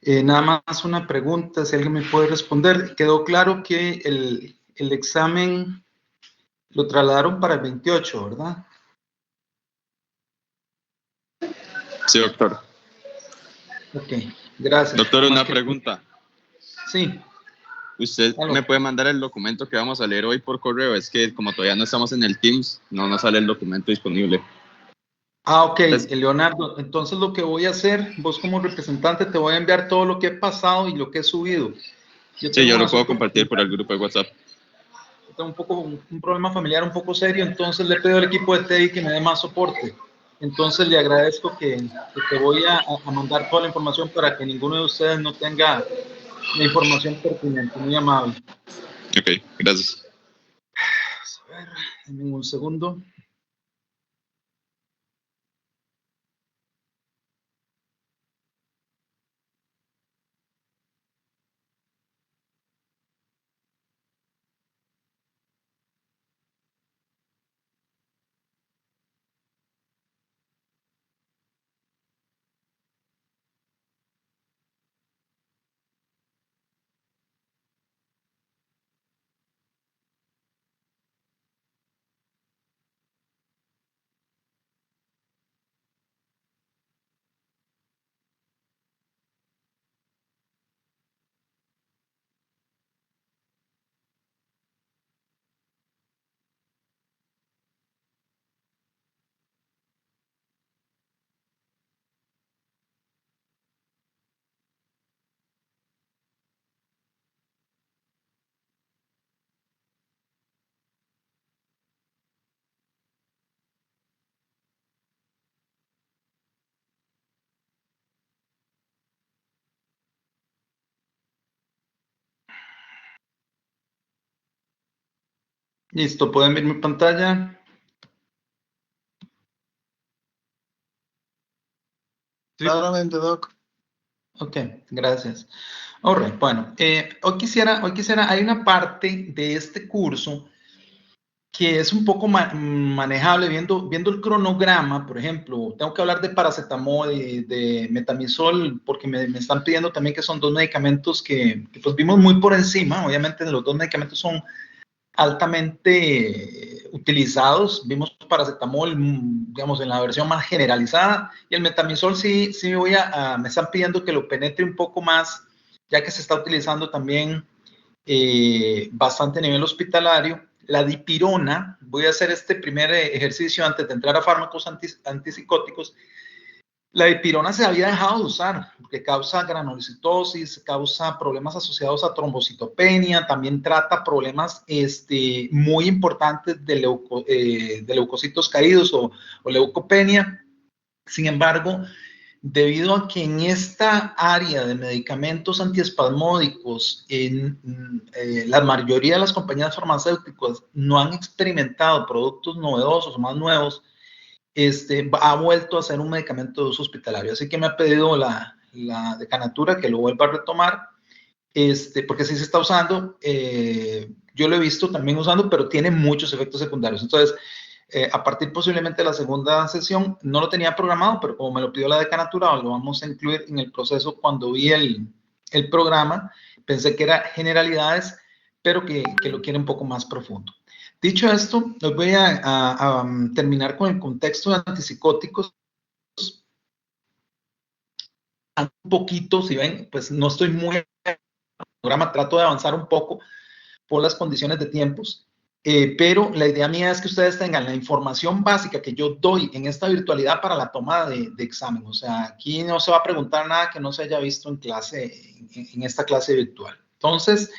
Nada más una pregunta, si alguien me puede responder. Quedó claro que el examen lo trasladaron para el 28, ¿verdad? Sí, doctor. Ok, gracias. Doctor, Nada más una que... pregunta. Sí. ¿Usted me puede mandar el documento que vamos a leer hoy por correo? Es que como todavía no estamos en el Teams, no nos sale el documento disponible. Ok, Leonardo, entonces lo que voy a hacer, vos como representante te voy a enviar todo lo que he pasado y lo que he subido. Yo Sí, tengo yo un lo puedo asunto compartir por familiar, el grupo de WhatsApp. tengo un problema familiar un poco serio, entonces le pido al equipo de TEI que me dé más soporte. Entonces le agradezco que te voy a mandar toda la información para que ninguno de ustedes no tenga la información pertinente. Muy amable. Ok, gracias. A ver, denme un segundo. Listo, ¿pueden ver mi pantalla? Claramente, Doc. Ok, gracias. All right, bueno, hoy quisiera, hay una parte de este curso que es un poco manejable viendo el cronograma. Por ejemplo, tengo que hablar de paracetamol y de metamizol porque me están pidiendo también que son dos medicamentos que pues vimos muy por encima. Obviamente los dos medicamentos son altamente utilizados. Vimos paracetamol, digamos, en la versión más generalizada, y el metamizol sí me están pidiendo que lo penetre un poco más, ya que se está utilizando también bastante a nivel hospitalario. La dipirona, voy a hacer este primer ejercicio antes de entrar a fármacos antipsicóticos. La dipirona se había dejado de usar porque causa granulocitosis, causa problemas asociados a trombocitopenia, también trata problemas muy importantes de leucocitos caídos o leucopenia. Sin embargo, debido a que en esta área de medicamentos antiespasmódicos, la mayoría de las compañías farmacéuticas no han experimentado productos novedosos o más nuevos, ha vuelto a ser un medicamento de uso hospitalario. Así que me ha pedido la decanatura que lo vuelva a retomar, porque sí se está usando. Yo lo he visto también usando, pero tiene muchos efectos secundarios. Entonces, a partir posiblemente de la segunda sesión, no lo tenía programado, pero como me lo pidió la decanatura, lo vamos a incluir en el proceso. Cuando vi el programa, pensé que era generalidades, pero que lo quiere un poco más profundo. Dicho esto, les voy a terminar con el contexto de antipsicóticos. Un poquito, si ven, pues no estoy muy en el programa, trato de avanzar un poco por las condiciones de tiempos, pero la idea mía es que ustedes tengan la información básica que yo doy en esta virtualidad para la toma de examen. O sea, aquí no se va a preguntar nada que no se haya visto en clase, en esta clase virtual. Entonces,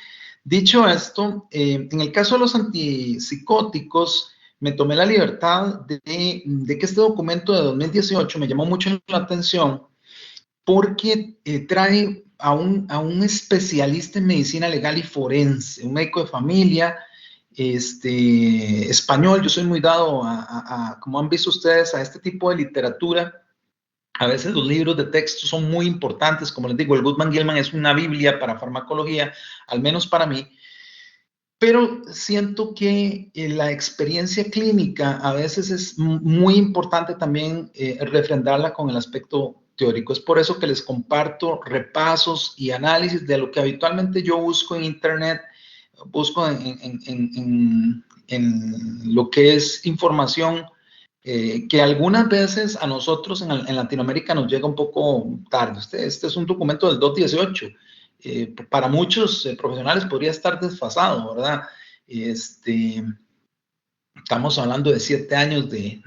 dicho esto, en el caso de los antipsicóticos, me tomé la libertad de que este documento de 2018 me llamó mucho la atención porque trae a un especialista en medicina legal y forense, un médico de familia, español. Yo soy muy dado como han visto ustedes, a este tipo de literatura. A veces los libros de texto son muy importantes. Como les digo, el Goodman-Gilman es una biblia para farmacología, al menos para mí. Pero siento que la experiencia clínica a veces es muy importante también refrendarla con el aspecto teórico. Es por eso que les comparto repasos y análisis de lo que habitualmente yo busco en Internet, busco en lo que es información que algunas veces a nosotros en Latinoamérica nos llega un poco tarde. Este es un documento del 2018. Para muchos profesionales podría estar desfasado, ¿verdad? Estamos hablando de 7 años de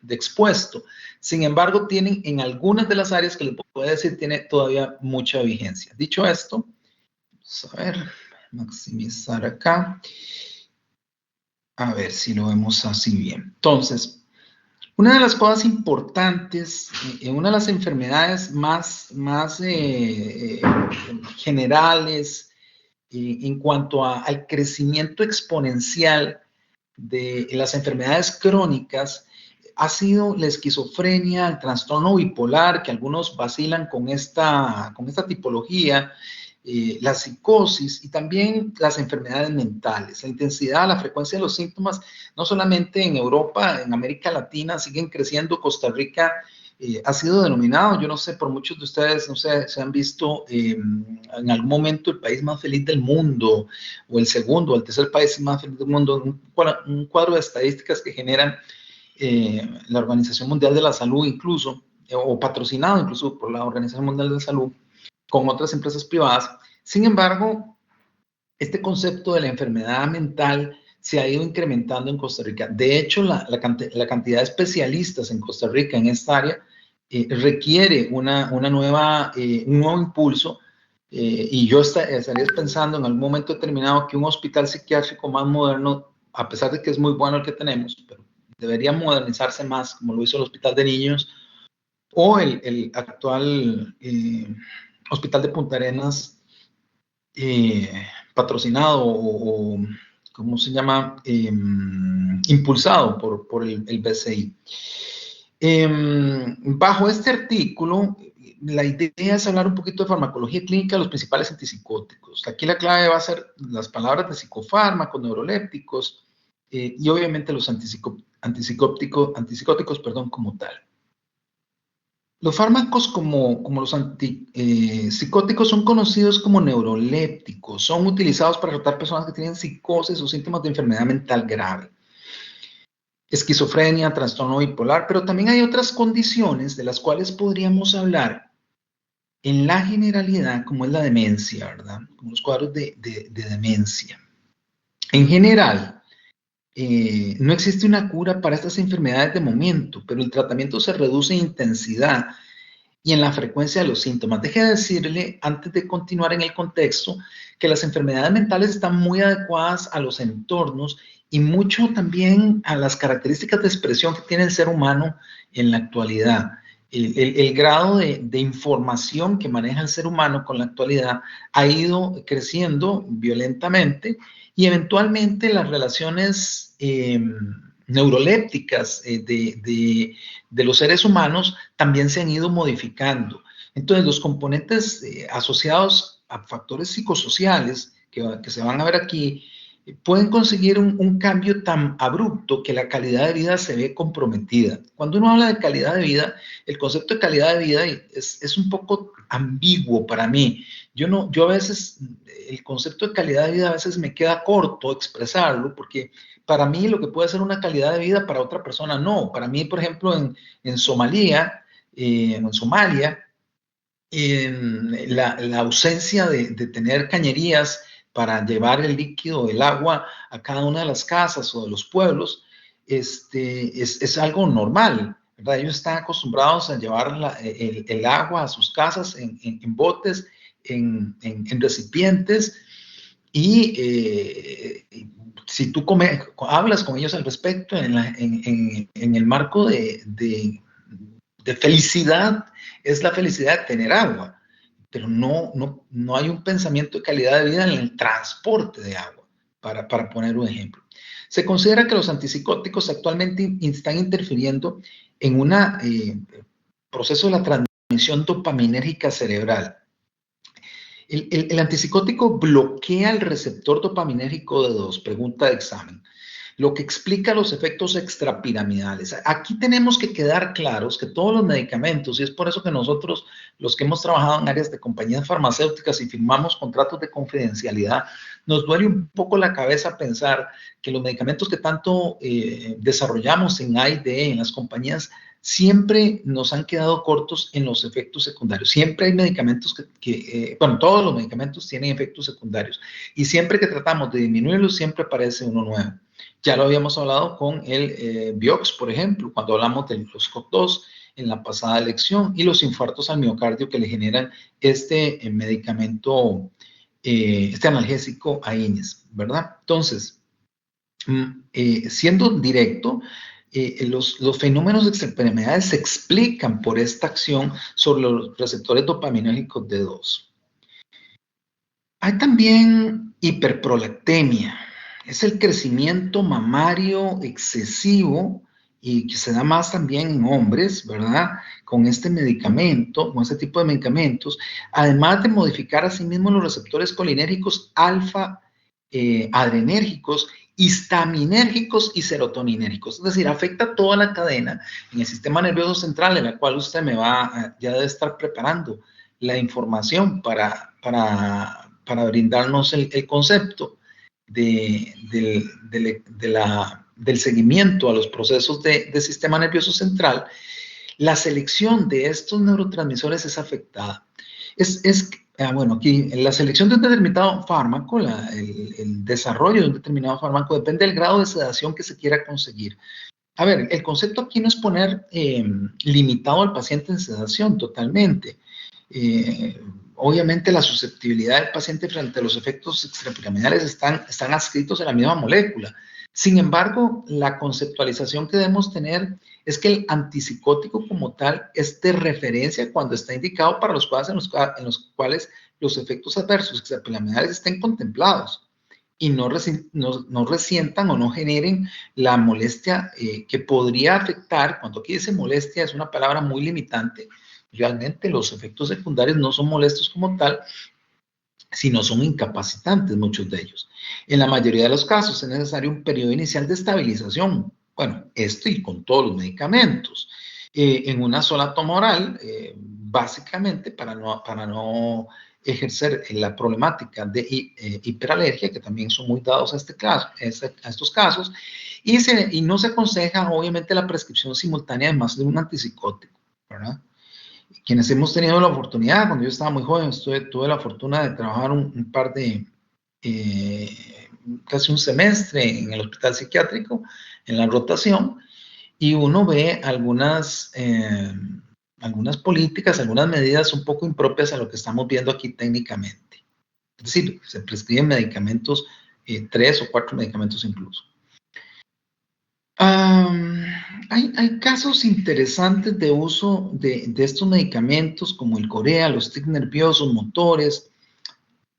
expuesto. Sin embargo, tienen en algunas de las áreas que les puedo decir, tiene todavía mucha vigencia. Dicho esto, vamos a ver, maximizar acá. A ver si lo vemos así bien. Entonces, una de las cosas importantes, una de las enfermedades más generales en cuanto al crecimiento exponencial de las enfermedades crónicas ha sido la esquizofrenia, el trastorno bipolar, que algunos vacilan con esta tipología, la psicosis y también las enfermedades mentales. La intensidad, la frecuencia de los síntomas, no solamente en Europa, en América Latina, siguen creciendo. Costa Rica ha sido denominado, yo no sé, por muchos de ustedes, no sé, se han visto en algún momento el país más feliz del mundo, o el segundo, o el tercer país más feliz del mundo, un cuadro de estadísticas que generan la Organización Mundial de la Salud incluso, o patrocinado incluso por la Organización Mundial de la Salud, con otras empresas privadas. Sin embargo, este concepto de la enfermedad mental se ha ido incrementando en Costa Rica. De hecho, la cantidad de especialistas en Costa Rica en esta área requiere un nuevo impulso, y yo estaría pensando en algún momento determinado que un hospital psiquiátrico más moderno, a pesar de que es muy bueno el que tenemos, pero debería modernizarse más, como lo hizo el Hospital de Niños, o el actual Hospital de Punta Arenas, patrocinado o ¿cómo se llama? Impulsado por el BCI. Bajo este artículo, la idea es hablar un poquito de farmacología clínica de los principales antipsicóticos. Aquí la clave va a ser las palabras de psicofármacos, neurolépticos, y obviamente los antipsicóticos, como tal. Los fármacos como los antipsicóticos son conocidos como neurolépticos. Son utilizados para tratar personas que tienen psicosis o síntomas de enfermedad mental grave, esquizofrenia, trastorno bipolar, pero también hay otras condiciones de las cuales podríamos hablar en la generalidad, como es la demencia, ¿verdad? Como los cuadros de demencia. En general, no existe una cura para estas enfermedades de momento, pero el tratamiento se reduce en intensidad y en la frecuencia de los síntomas. Deje de decirle, antes de continuar en el contexto, que las enfermedades mentales están muy adecuadas a los entornos y mucho también a las características de expresión que tiene el ser humano en la actualidad. El grado de información que maneja el ser humano con la actualidad ha ido creciendo violentamente, y eventualmente las relaciones neurolépticas de los seres humanos también se han ido modificando. Entonces, los componentes asociados a factores psicosociales que se van a ver aquí pueden conseguir un cambio tan abrupto que la calidad de vida se ve comprometida. Cuando uno habla de calidad de vida, el concepto de calidad de vida es un poco ambiguo para mí. Yo a veces, el concepto de calidad de vida a veces me queda corto expresarlo, porque para mí lo que puede ser una calidad de vida, para otra persona no. Para mí, por ejemplo, en Somalia, la ausencia de tener cañerías para llevar el líquido, el agua a cada una de las casas o de los pueblos, es algo normal, ¿verdad? Ellos están acostumbrados a llevar el agua a sus casas en botes, en recipientes, y si tú hablas con ellos al respecto en el marco de felicidad, es la felicidad de tener agua, pero no hay un pensamiento de calidad de vida en el transporte de agua, para poner un ejemplo. Se considera que los antipsicóticos actualmente están interfiriendo en un proceso de la transmisión dopaminérgica cerebral. El antipsicótico bloquea el receptor dopaminérgico de 2, pregunta de examen. lo que explica los efectos extrapiramidales. Aquí tenemos que quedar claros que todos los medicamentos, y es por eso que nosotros, los que hemos trabajado en áreas de compañías farmacéuticas y firmamos contratos de confidencialidad, nos duele un poco la cabeza pensar que los medicamentos que tanto desarrollamos en A&D, en las compañías, siempre nos han quedado cortos en los efectos secundarios. Siempre hay medicamentos bueno, todos los medicamentos tienen efectos secundarios y siempre que tratamos de disminuirlos, siempre aparece uno nuevo. Ya lo habíamos hablado con el Vioxx, por ejemplo, cuando hablamos del SCOT2 en la pasada lección y los infartos al miocardio que le generan este medicamento, este analgésico AINES, ¿verdad? Entonces, siendo directo, los fenómenos extrapiramidales se explican por esta acción sobre los receptores dopaminérgicos D2. Hay también hiperprolactemia. Es el crecimiento mamario excesivo y que se da más también en hombres, ¿verdad? Con este medicamento, con este tipo de medicamentos, además de modificar asimismo los receptores colinérgicos alfa adrenérgicos, histaminérgicos y serotoninérgicos. Es decir, afecta toda la cadena en el sistema nervioso central, en la cual usted ya debe estar preparando la información para brindarnos el concepto del seguimiento a los procesos del sistema nervioso central. La selección de estos neurotransmisores es afectada. Bueno, aquí la selección de un determinado fármaco, el desarrollo de un determinado fármaco depende del grado de sedación que se quiera conseguir. A ver, el concepto aquí no es poner limitado al paciente en sedación totalmente. Obviamente la susceptibilidad del paciente frente a los efectos extrapiramidales están adscritos en la misma molécula. Sin embargo, la conceptualización que debemos tener es que el antipsicótico como tal es de referencia cuando está indicado para los casos en los cuales los efectos adversos extrapiramidales estén contemplados y no resientan o no generen la molestia que podría afectar. Cuando aquí dice molestia es una palabra muy limitante. Realmente los efectos secundarios no son molestos como tal, sino son incapacitantes muchos de ellos. En la mayoría de los casos es necesario un periodo inicial de estabilización. Bueno, esto y con todos los medicamentos. En una sola toma oral, básicamente para no ejercer la problemática de hiperalergia, que también son muy dados a estos casos, y no se aconseja, obviamente, la prescripción simultánea de más de un antipsicótico, ¿verdad? Quienes hemos tenido la oportunidad, cuando yo estaba muy joven, tuve la fortuna de trabajar un par de, casi un semestre en el hospital psiquiátrico, en la rotación, y uno ve algunas políticas, algunas medidas un poco impropias a lo que estamos viendo aquí técnicamente. Es decir, se prescriben medicamentos, 3 o 4 medicamentos incluso. Hay casos interesantes de uso de estos medicamentos como el corea, los tics nerviosos, motores,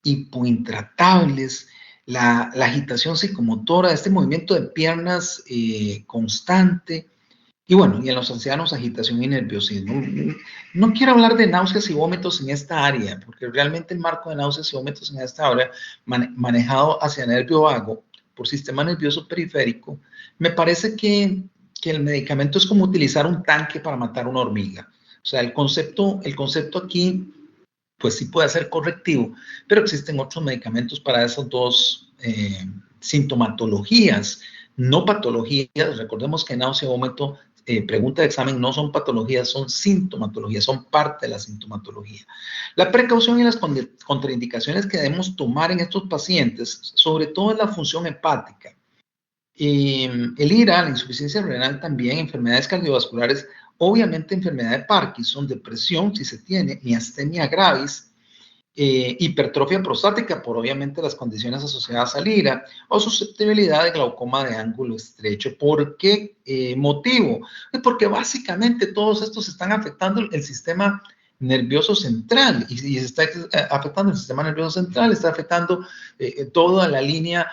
hipointratables, la agitación psicomotora, este movimiento de piernas constante, y bueno, y en los ancianos agitación y nerviosismo. No quiero hablar de náuseas y vómitos en esta área, porque realmente el marco de náuseas y vómitos en esta área, manejado hacia nervio vago por sistema nervioso periférico, me parece que el medicamento es como utilizar un tanque para matar una hormiga. O sea, el concepto aquí, pues sí puede ser correctivo, pero existen otros medicamentos para esas dos sintomatologías, no patologías. Recordemos que náusea, vómito, pregunta de examen, no son patologías, son sintomatologías, son parte de la sintomatología. La precaución y las contraindicaciones que debemos tomar en estos pacientes, sobre todo en la función hepática. El IRA, la insuficiencia renal también, enfermedades cardiovasculares, obviamente enfermedad de Parkinson, depresión, si se tiene, miastenia gravis, hipertrofia prostática por obviamente las condiciones asociadas al IRA, o susceptibilidad de glaucoma de ángulo estrecho. ¿Por qué motivo? Porque básicamente todos estos están afectando el sistema nervioso central y se está afectando el sistema nervioso central, está afectando toda la línea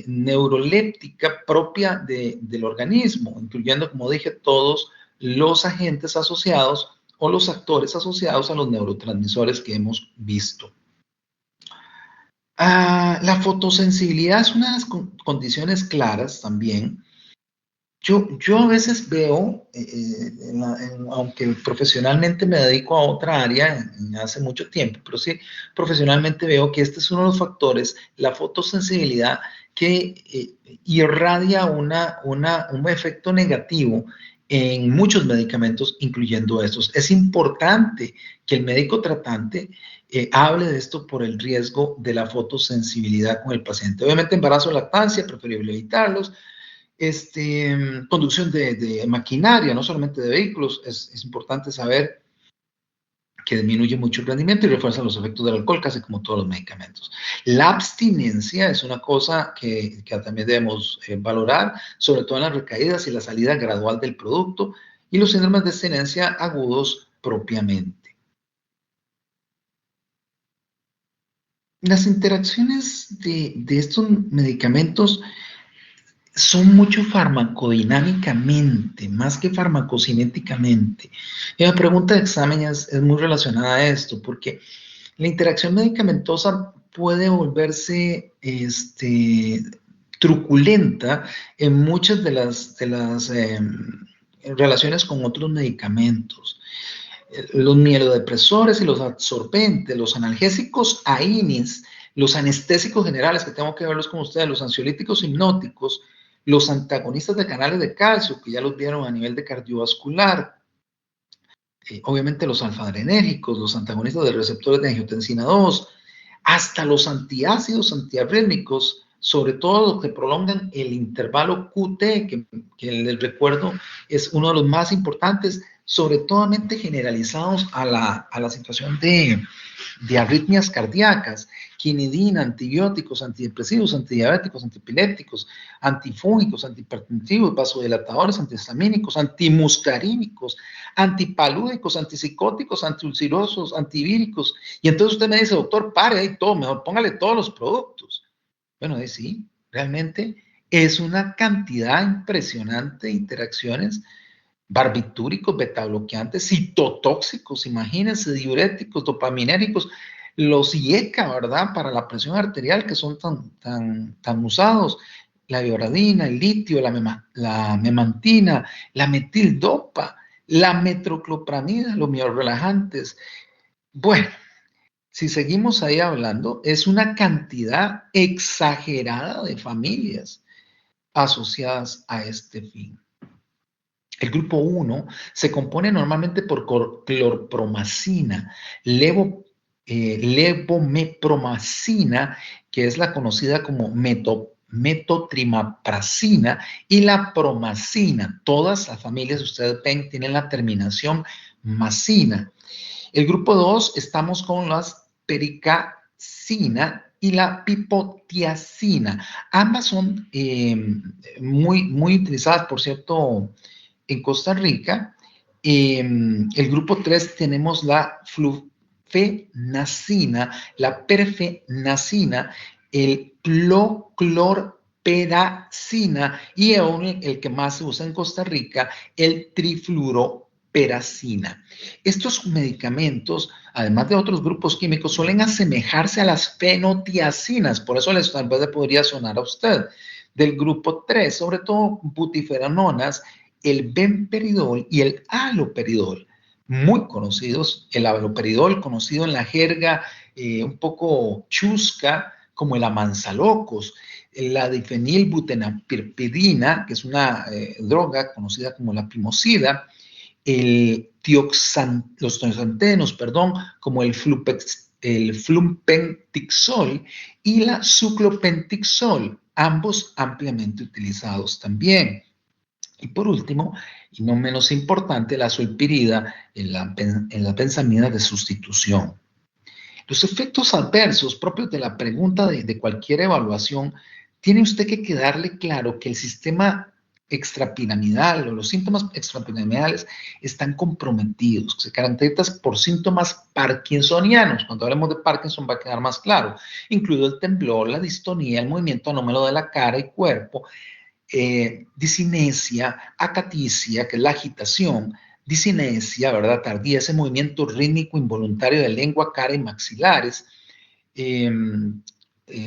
neuroléptica propia del organismo, incluyendo, como dije, todos los agentes asociados o los actores asociados a los neurotransmisores que hemos visto. La fotosensibilidad es una de las condiciones claras también. Yo a veces veo, aunque profesionalmente me dedico a otra área hace mucho tiempo, pero sí profesionalmente veo que este es uno de los factores, la fotosensibilidad, que irradia un efecto negativo en muchos medicamentos, incluyendo estos. Es importante que el médico tratante hable de esto por el riesgo de la fotosensibilidad con el paciente. Obviamente, embarazo o lactancia, preferible evitarlos. Conducción de maquinaria, no solamente de vehículos, es importante saber que disminuye mucho el rendimiento y refuerza los efectos del alcohol, casi como todos los medicamentos. La abstinencia es una cosa que también debemos valorar, sobre todo en las recaídas y la salida gradual del producto y los síndromes de abstinencia agudos propiamente. Las interacciones de estos medicamentos son mucho farmacodinámicamente, más que farmacocinéticamente. Y la pregunta de examen es muy relacionada a esto, porque la interacción medicamentosa puede volverse truculenta en muchas de las relaciones con otros medicamentos. Los mielodepresores y los absorbentes, los analgésicos AINES, los anestésicos generales, que tengo que verlos con ustedes, los ansiolíticos hipnóticos, los antagonistas de canales de calcio, que ya los vieron a nivel de cardiovascular, obviamente los alfa-adrenérgicos, los antagonistas de receptores de angiotensina 2, hasta los antiácidos antiarrítmicos, sobre todo los que prolongan el intervalo QT, que les recuerdo es uno de los más importantes, sobre todo generalizados a la situación de arritmias cardíacas, quinidina, antibióticos, antidepresivos, antidiabéticos, antipilépticos, antifúngicos, antihipertensivos, vasodilatadores, antihistamínicos, antimuscarínicos, antipalúdicos, antipsicóticos, antiulcerosos, antivíricos. Y entonces usted me dice, doctor, pare ahí todo, mejor póngale todos los productos. Bueno, sí, realmente es una cantidad impresionante de interacciones, barbitúricos, betabloqueantes, citotóxicos, imagínense, diuréticos, dopaminéricos, los IECA, ¿verdad? Para la presión arterial, que son tan usados, la bioradina, el litio, la memantina, la metildopa, la metroclopramida, los miorrelajantes. Bueno, si seguimos ahí hablando, es una cantidad exagerada de familias asociadas a este fin. El grupo 1 se compone normalmente por clorpromacina, levomepromacina, que es la conocida como metotrimapracina, y la promacina. Todas las familias, ustedes ven, tienen la terminación macina. El grupo 2 estamos con las pericacina y la pipotiacina. Ambas son muy utilizadas, por cierto, en Costa Rica. El grupo 3 tenemos la flufenacina, la perfenacina, el clorperacina y el que más se usa en Costa Rica, el trifluoroperacina. Estos medicamentos, además de otros grupos químicos, suelen asemejarse a las fenotiacinas, por eso tal vez le podría sonar a usted. Del grupo 3, sobre todo butifenonas, el benperidol y el haloperidol, muy conocidos. El haloperidol, conocido en la jerga un poco chusca como el amansalocos, la difenilbutenapirpidina, que es una droga conocida como la pimosida, los tioxantenos, como el flumpentixol y la suclopentixol, ambos ampliamente utilizados también. Y por último, y no menos importante, la sulpirida en la benzamina de sustitución. Los efectos adversos propios de la pregunta de cualquier evaluación, tiene usted que quedarle claro que el sistema extrapiramidal o los síntomas extrapiramidales están comprometidos, se caracterizan por síntomas parkinsonianos. Cuando hablemos de Parkinson va a quedar más claro, incluido el temblor, la distonía, el movimiento anómalo de la cara y cuerpo, disinesia, acaticia, que es la agitación, disinesia, ¿verdad? Tardía, ese movimiento rítmico involuntario de lengua, cara y maxilares,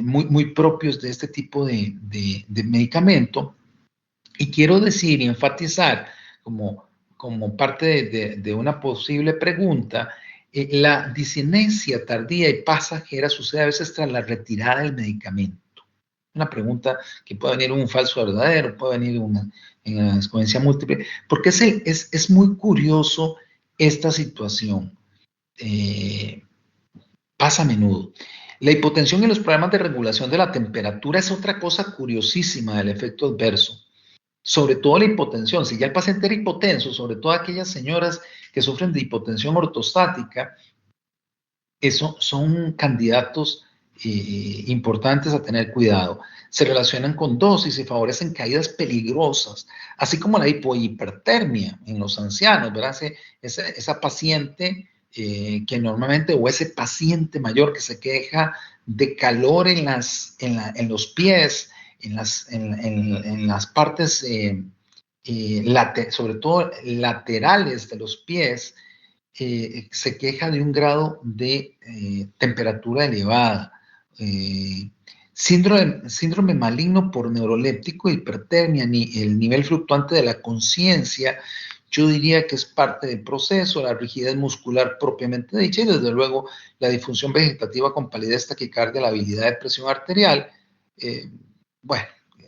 muy propios de este tipo de medicamento. Y quiero decir y enfatizar como parte de una posible pregunta, la disinencia tardía y pasajera sucede a veces tras la retirada del medicamento. Una pregunta que puede venir un falso verdadero, puede venir una secuencia múltiple, porque es muy curioso esta situación. Pasa a menudo. La hipotensión y los problemas de regulación de la temperatura es otra cosa curiosísima del efecto adverso. Sobre todo la hipotensión. Si ya el paciente era hipotenso, sobre todo aquellas señoras que sufren de hipotensión ortostática, son candidatos importantes a tener cuidado. Se relacionan con dosis y favorecen caídas peligrosas, así como la hipohipertermia en los ancianos, ¿verdad? Esa paciente que normalmente, o ese paciente mayor que se queja de calor en los pies, en las partes, sobre todo laterales de los pies, se queja de un grado de temperatura elevada. Síndrome maligno por neuroléptico, hipertermia, el nivel fluctuante de la conciencia, yo diría que es parte del proceso, la rigidez muscular propiamente dicha y desde luego la disfunción vegetativa con palidez, taquicardia, la habilidad de presión arterial,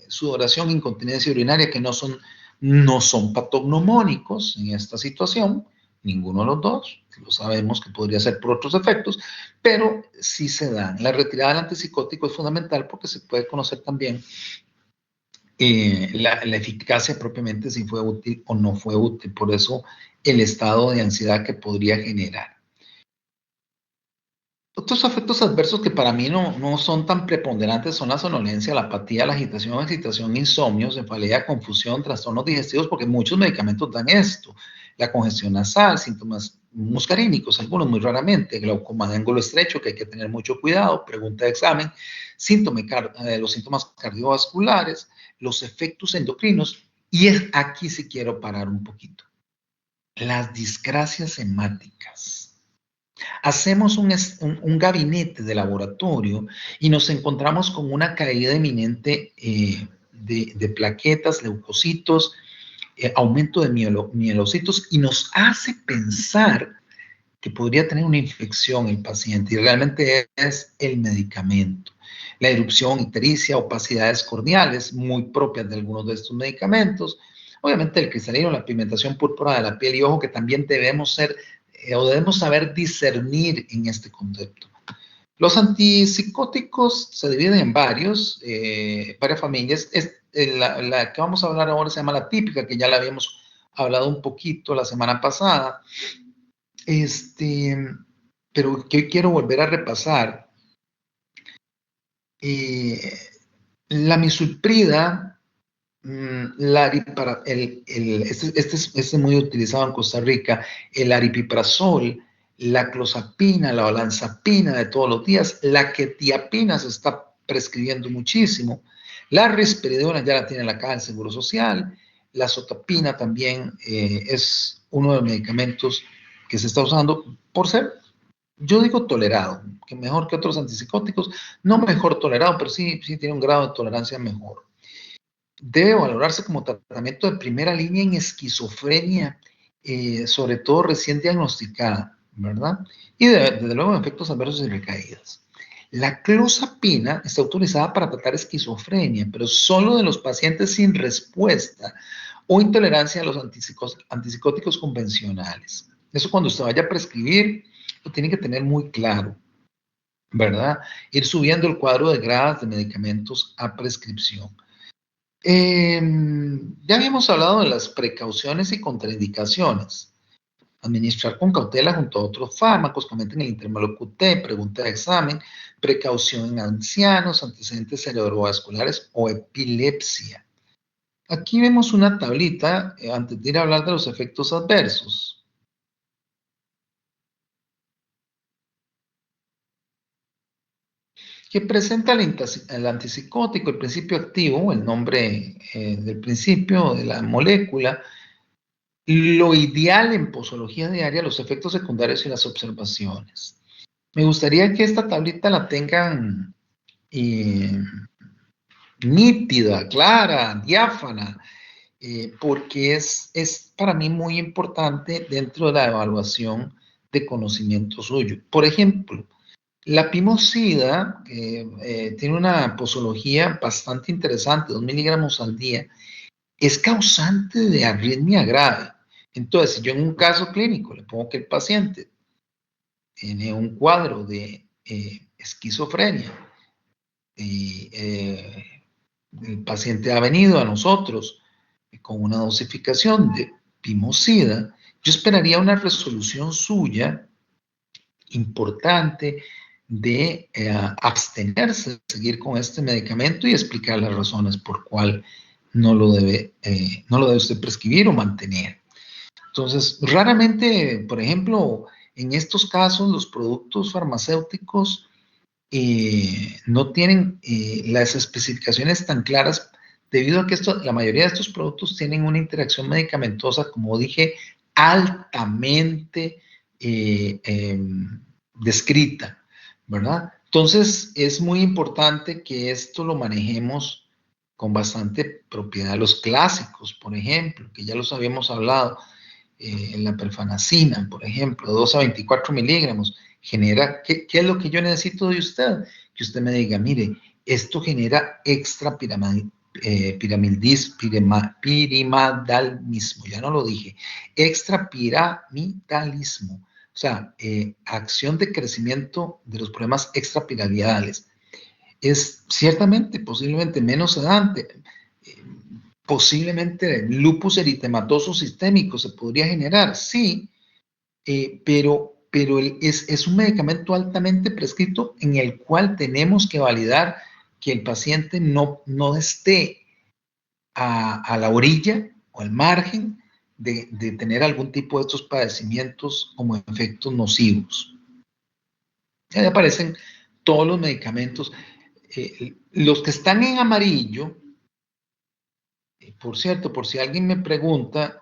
sudoración, incontinencia urinaria que no son patognomónicos en esta situación, ninguno de los dos, lo sabemos que podría ser por otros efectos, pero sí se dan. La retirada del antipsicótico es fundamental porque se puede conocer también la eficacia propiamente, si fue útil o no fue útil, por eso el estado de ansiedad que podría generar. Otros efectos adversos que para mí no son tan preponderantes son la somnolencia, la apatía, la agitación, excitación, insomnio, cefalea, confusión, trastornos digestivos, porque muchos medicamentos dan esto. La congestión nasal, síntomas muscarínicos, algunos muy raramente, glaucoma de ángulo estrecho, que hay que tener mucho cuidado, pregunta de examen, los síntomas cardiovasculares, los efectos endocrinos, y aquí sí quiero parar un poquito. Las discrasias hemáticas. Hacemos un gabinete de laboratorio y nos encontramos con una caída inminente de plaquetas, leucocitos, aumento de mielocitos y nos hace pensar que podría tener una infección el paciente y realmente es el medicamento. La erupción ictericia, opacidades corneales muy propias de algunos de estos medicamentos, obviamente el cristalino, la pigmentación púrpura de la piel y ojo que también debemos saber discernir en este concepto. Los antipsicóticos se dividen en varias familias. La que vamos a hablar ahora se llama la típica, que ya la habíamos hablado un poquito la semana pasada. Pero que hoy quiero volver a repasar. La misulprida, este es muy utilizado en Costa Rica, el aripiprazol, la clozapina, la olanzapina de todos los días, la quetiapina se está prescribiendo muchísimo, la risperidona ya la tiene la Caja del Seguro Social, la zotapina también es uno de los medicamentos que se está usando por ser, yo digo tolerado, que mejor que otros antipsicóticos, no mejor tolerado, pero sí tiene un grado de tolerancia mejor. Debe valorarse como tratamiento de primera línea en esquizofrenia, sobre todo recién diagnosticada, ¿verdad? Y desde luego en efectos adversos y recaídas. La clozapina está autorizada para tratar esquizofrenia, pero solo de los pacientes sin respuesta o intolerancia a los antipsicóticos convencionales. Eso cuando usted vaya a prescribir, lo tiene que tener muy claro, ¿verdad? Ir subiendo el cuadro de gradas de medicamentos a prescripción. Ya habíamos hablado de las precauciones y contraindicaciones. Administrar con cautela junto a otros fármacos, comenten el intervalo QT, pregunta de examen, precaución en ancianos, antecedentes cerebrovasculares o epilepsia. Aquí vemos una tablita antes de ir a hablar de los efectos adversos. Que presenta el antipsicótico, el principio activo, el nombre del principio de la molécula, lo ideal en posología diaria, los efectos secundarios y las observaciones. Me gustaría que esta tablita la tengan nítida, clara, diáfana, porque es para mí muy importante dentro de la evaluación de conocimiento suyo. Por ejemplo, la pimosida tiene una posología bastante interesante, 2 miligramos al día, es causante de arritmia grave. Entonces, si yo en un caso clínico le pongo que el paciente tiene un cuadro de esquizofrenia y el paciente ha venido a nosotros con una dosificación de pimosida, yo esperaría una resolución suya importante de abstenerse de seguir con este medicamento y explicar las razones por cuál no lo debe usted prescribir o mantener. Entonces, raramente, por ejemplo, en estos casos, los productos farmacéuticos no tienen las especificaciones tan claras debido a que la mayoría de estos productos tienen una interacción medicamentosa, como dije, altamente descrita, ¿verdad? Entonces, es muy importante que esto lo manejemos con bastante propiedad. Los clásicos, por ejemplo, que ya los habíamos hablado, la perfenacina, por ejemplo, 2 a 24 miligramos, genera, ¿qué es lo que yo necesito de usted? Que usted me diga, mire, esto genera extra pirimadalismo, ya no lo dije, extrapiramidalismo, o sea, acción de crecimiento de los problemas extrapiramidales. Es ciertamente, posiblemente menos sedante, posiblemente lupus eritematoso sistémico se podría generar, sí, pero es un medicamento altamente prescrito en el cual tenemos que validar que el paciente no esté a la orilla o al margen de tener algún tipo de estos padecimientos como efectos nocivos. Ya aparecen todos los medicamentos. Los que están en amarillo, por cierto, por si alguien me pregunta,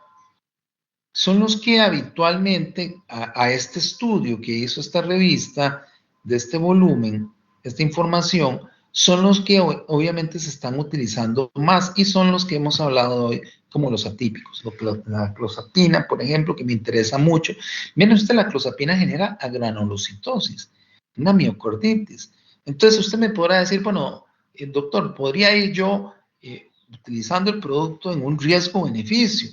son los que habitualmente a este estudio que hizo esta revista, de este volumen, esta información, son los que obviamente se están utilizando más y son los que hemos hablado hoy como los atípicos. La clozapina, por ejemplo, que me interesa mucho. Miren usted, la clozapina genera agranulocitosis, una miocarditis. Entonces usted me podrá decir, bueno, doctor, ¿podría ir yo utilizando el producto en un riesgo-beneficio?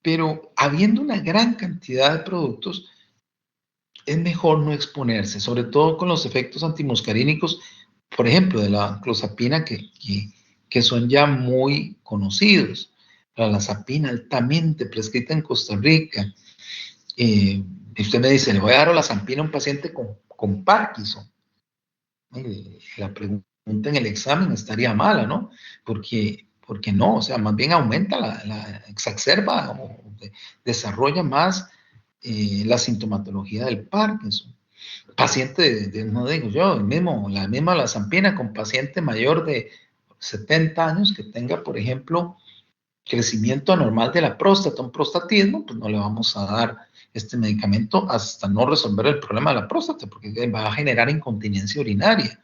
Pero habiendo una gran cantidad de productos, es mejor no exponerse, sobre todo con los efectos antimuscarínicos, por ejemplo, de la clozapina, que son ya muy conocidos. La lazapina, altamente prescrita en Costa Rica. Usted me dice, le voy a dar lazapina a un paciente con Parkinson. La pregunta en el examen estaría mala, ¿no? Porque no, o sea, más bien aumenta, exacerba o desarrolla más la sintomatología del Parkinson. Paciente, no digo yo, la misma lazampina con paciente mayor de 70 años que tenga, por ejemplo, crecimiento anormal de la próstata, un prostatismo, pues no le vamos a dar este medicamento hasta no resolver el problema de la próstata, porque va a generar incontinencia urinaria.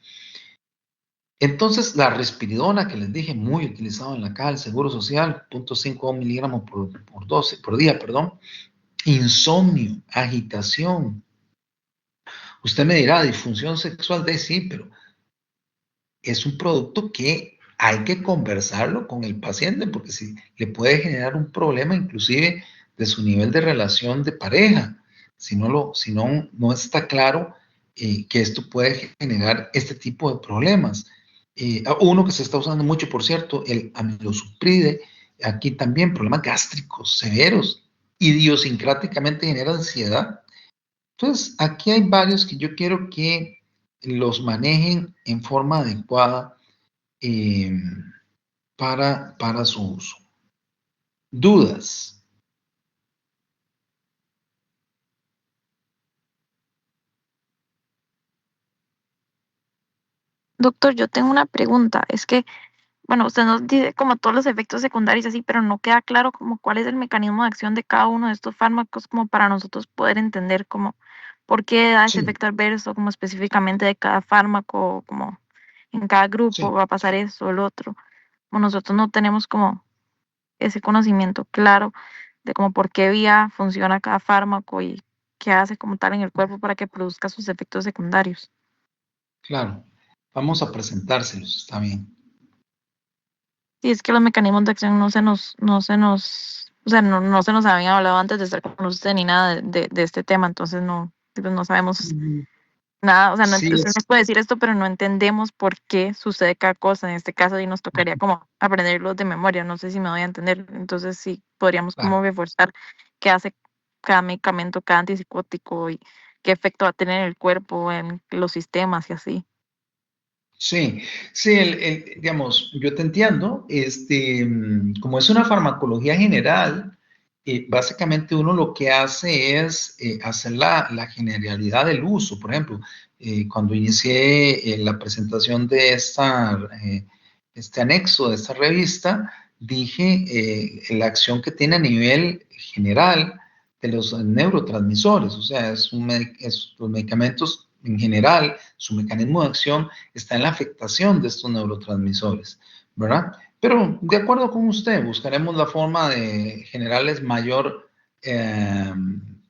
Entonces, la risperidona que les dije, muy utilizado en la caja del Seguro Social, 0.5 miligramos por día, insomnio, agitación. Usted me dirá, disfunción sexual, sí, pero es un producto que hay que conversarlo con el paciente, porque si le puede generar un problema inclusive de su nivel de relación de pareja, si no está claro que esto puede generar este tipo de problemas. Uno que se está usando mucho, por cierto, el amilosupride, aquí también problemas gástricos severos, idiosincráticamente genera ansiedad. Entonces, aquí hay varios que yo quiero que los manejen en forma adecuada eh, para su uso. ¿Dudas? Doctor, yo tengo una pregunta. Es que, bueno, usted nos dice como todos los efectos secundarios así, pero no queda claro como cuál es el mecanismo de acción de cada uno de estos fármacos como para nosotros poder entender como por qué da ese Sí. efecto adverso, como específicamente de cada fármaco, como en cada grupo Sí, va a pasar esto o lo otro. Como nosotros no tenemos como ese conocimiento claro de cómo por qué vía funciona cada fármaco y qué hace como tal en el cuerpo para que produzca sus efectos secundarios. claro. Vamos a presentárselos, está bien. Sí, es que los mecanismos de acción o sea, no se nos habían hablado antes de estar con usted ni nada de este tema, entonces no, pues no sabemos Mm, nada, o sea, no, Sí, usted nos puede decir esto, pero no entendemos por qué sucede cada cosa. En este caso, y nos tocaría como aprenderlos de memoria, no sé si me voy a entender. Entonces, sí, podríamos como claro. reforzar qué hace cada medicamento, cada antipsicótico y qué efecto va a tener en el cuerpo, en los sistemas y así. Sí, sí, digamos, yo te entiendo, como es una farmacología general, básicamente uno lo que hace es hacer la generalidad del uso. Por ejemplo, cuando inicié la presentación de este anexo de esta revista, dije la acción que tiene a nivel general de los neurotransmisores, o sea, los medicamentos en general, su mecanismo de acción está en la afectación de estos neurotransmisores, ¿verdad? Pero de acuerdo con usted, buscaremos la forma de generarles mayor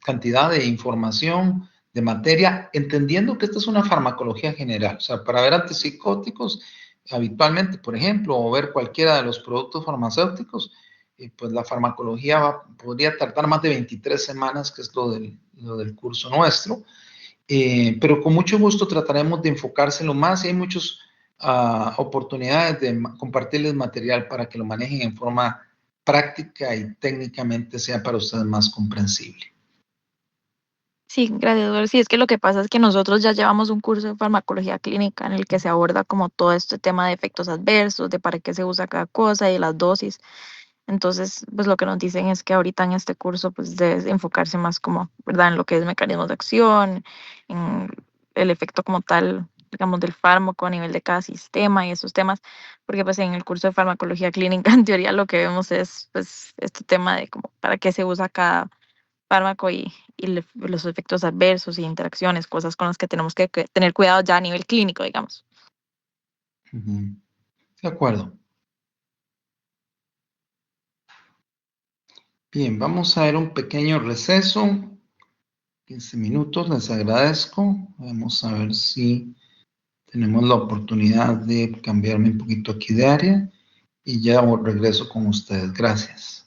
cantidad de información, de materia, entendiendo que esta es una farmacología general. O sea, para ver antipsicóticos, habitualmente, por ejemplo, o ver cualquiera de los productos farmacéuticos, pues la farmacología podría tardar más de 23 semanas, que es lo del curso nuestro, pero con mucho gusto trataremos de enfocárselo más y hay muchas oportunidades de compartirles material para que lo manejen en forma práctica y técnicamente sea para ustedes más comprensible. Sí, gracias, Eduardo. Sí, es que lo que pasa es que nosotros ya llevamos un curso de farmacología clínica en el que se aborda como todo este tema de efectos adversos, de para qué se usa cada cosa y las dosis. Entonces, pues lo que nos dicen es que ahorita en este curso, pues debes enfocarse más como, ¿verdad? En lo que es mecanismos de acción, en el efecto como tal, digamos, del fármaco a nivel de cada sistema y esos temas, porque pues en el curso de farmacología clínica, en teoría, lo que vemos es, pues, este tema de como para qué se usa cada fármaco y los efectos adversos y interacciones, cosas con las que tenemos que tener cuidado ya a nivel clínico, digamos. Ujú. De acuerdo. Bien, vamos a ver un pequeño receso. 15 minutos, les agradezco. Vamos a ver si tenemos la oportunidad de cambiarme un poquito aquí de área y ya regreso con ustedes. Gracias.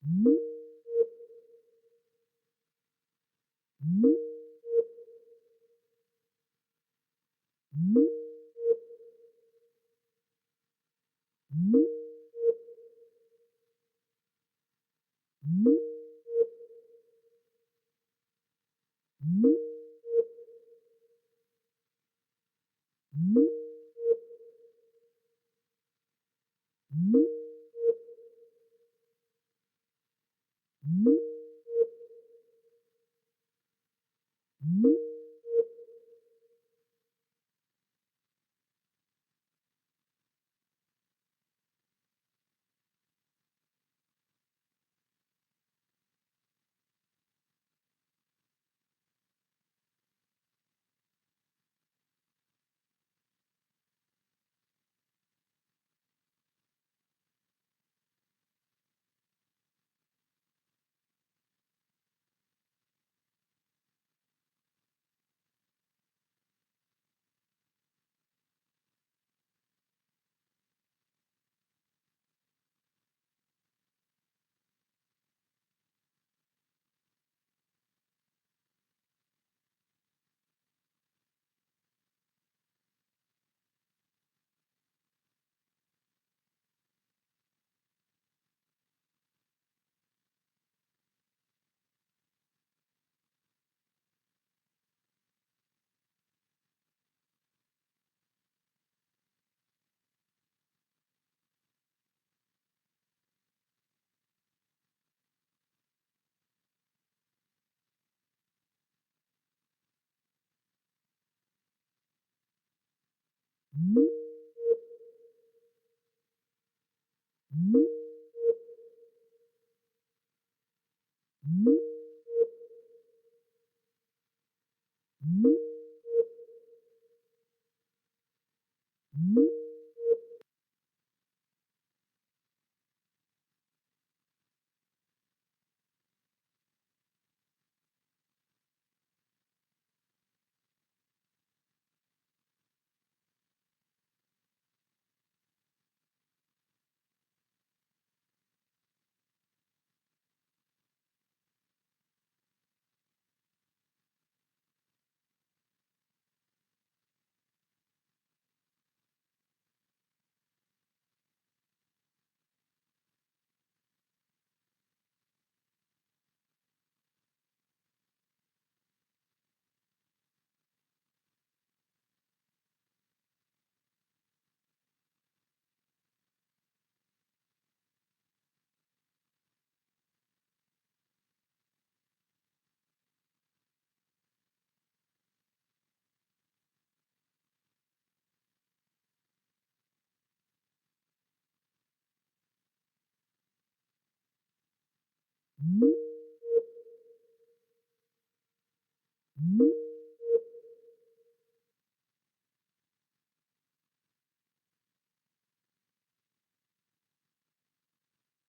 Mm-hmm.